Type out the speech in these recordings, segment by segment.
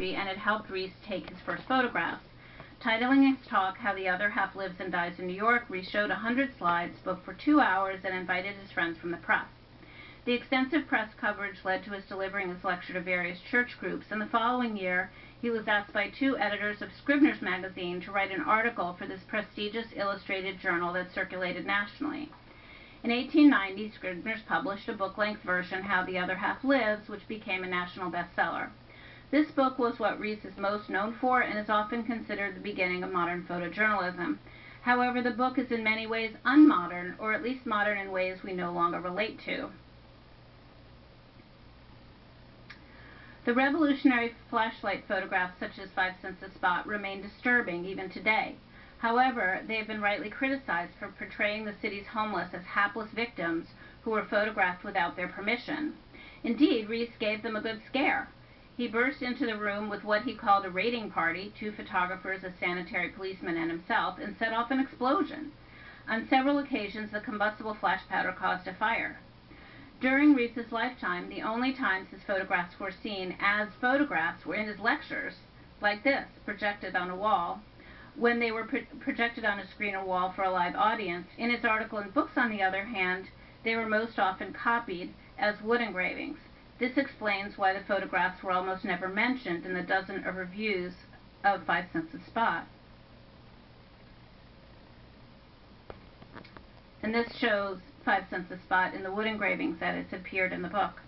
movie and had helped Rees take his first photographs. Titling his talk, How the Other Half Lives and Dies in New York, Rees showed 100 slides, spoke for 2 hours, and invited his friends from the press. The extensive press coverage led to his delivering his lecture to various church groups, and the following year he was asked by 2 editors of Scribner's magazine to write an article for this prestigious illustrated journal that circulated nationally. In 1890, Scribner's published a book-length version, How the Other Half Lives, which became a national bestseller. This book was what Rees is most known for and is often considered the beginning of modern photojournalism. However, the book is in many ways unmodern, or at least modern in ways we no longer relate to. The revolutionary flashlight photographs, such as 5 cents a spot, remain disturbing even today. However, they have been rightly criticized for portraying the city's homeless as hapless victims who were photographed without their permission. Indeed, Rees gave them a good scare. He burst into the room with what he called a raiding party, 2 photographers, a sanitary policeman, and himself, and set off an explosion. On several occasions, the combustible flash powder caused a fire. During Rees's lifetime, the only times his photographs were seen as photographs were in his lectures, like this, projected on a wall, when they were projected on a screen or wall for a live audience. In his article and books, on the other hand, they were most often copied as wood engravings. This explains why the photographs were almost never mentioned in the dozen of reviews of 5 cents a spot. And this shows 5 cents a spot in the wood engravings that has appeared in the book.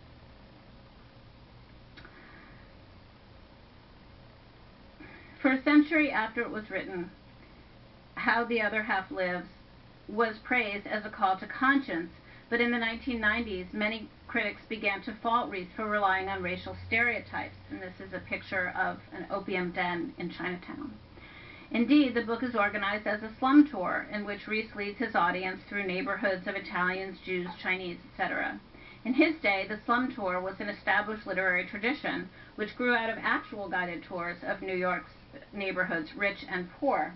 For a century after it was written, How the Other Half Lives was praised as a call to conscience, but in the 1990s, many critics began to fault Rees for relying on racial stereotypes, and this is a picture of an opium den in Chinatown. Indeed, the book is organized as a slum tour in which Rees leads his audience through neighborhoods of Italians, Jews, Chinese, etc. In his day, the slum tour was an established literary tradition which grew out of actual guided tours of New York's neighborhoods, rich and poor.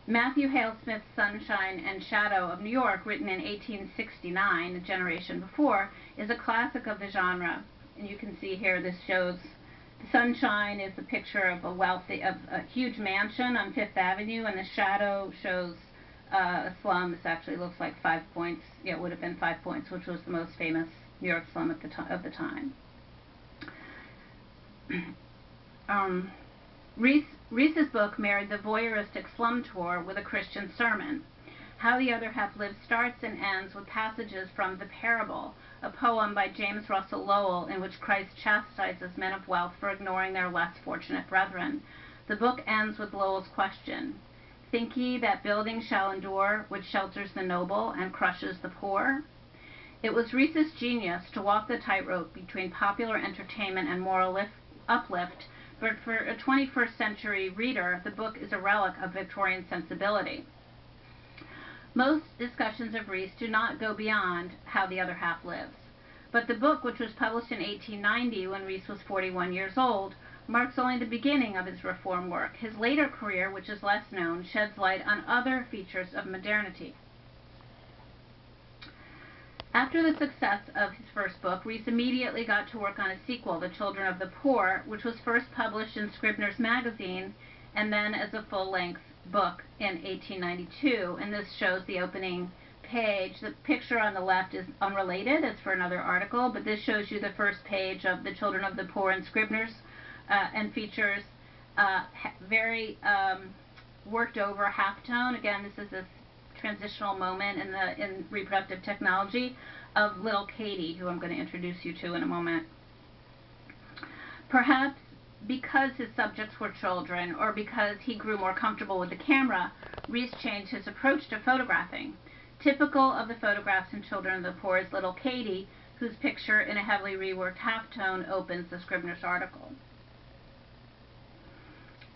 Matthew Hale Smith's Sunshine and Shadow of New York, written in 1869, a generation before, is a classic of the genre. And you can see here, this shows the sunshine is a picture of a huge mansion on Fifth Avenue, and the shadow shows a slum. This actually looks like 5 Points. Yeah, it would have been 5 Points, which was the most famous New York slum at the time. Rees's book married the voyeuristic slum tour with a Christian sermon. How the Other Half Lives starts and ends with passages from The Parable, a poem by James Russell Lowell in which Christ chastises men of wealth for ignoring their less fortunate brethren. The book ends with Lowell's question, Think ye that building shall endure which shelters the noble and crushes the poor? It was Rees's genius to walk the tightrope between popular entertainment and moral uplift, but for a 21st century reader, the book is a relic of Victorian sensibility. Most discussions of Rees do not go beyond How the Other Half Lives. But the book, which was published in 1890 when Rees was 41 years old, marks only the beginning of his reform work. His later career, which is less known, sheds light on other features of modernity. After the success of his first book, Rees immediately got to work on a sequel, The Children of the Poor, which was first published in Scribner's magazine and then as a full-length book in 1892, and this shows the opening page. The picture on the left is unrelated, it's for another article, but this shows you the first page of The Children of the Poor in Scribner's and features very worked over halftone. Again, this is a transitional moment in reproductive technology of little Katie, who I'm going to introduce you to in a moment. Perhaps because his subjects were children, or because he grew more comfortable with the camera, Rees changed his approach to photographing. Typical of the photographs in Children of the Poor is little Katie, whose picture in a heavily reworked halftone opens the Scribner's article.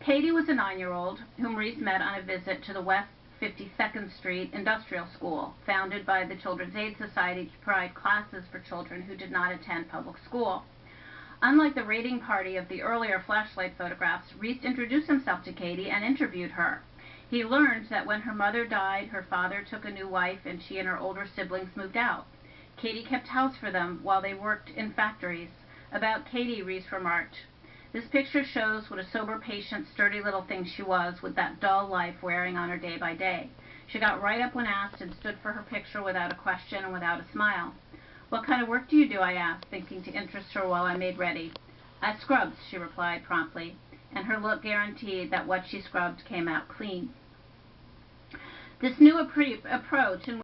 Katie was a 9-year-old whom Rees met on a visit to the West 52nd Street Industrial School, founded by the Children's Aid Society to provide classes for children who did not attend public school. Unlike the raiding party of the earlier flashlight photographs, Rees introduced himself to Katie and interviewed her. He learned that when her mother died, her father took a new wife and she and her older siblings moved out. Katie kept house for them while they worked in factories, "About Katie," Reese remarked. "This picture shows what a sober, patient, sturdy little thing she was, with that dull life wearing on her day by day. She got right up when asked and stood for her picture without a question and without a smile. 'What kind of work do you do?' I asked, thinking to interest her while I made ready. 'I scrubs,' she replied promptly, and her look guaranteed that what she scrubbed came out clean." This new approach, in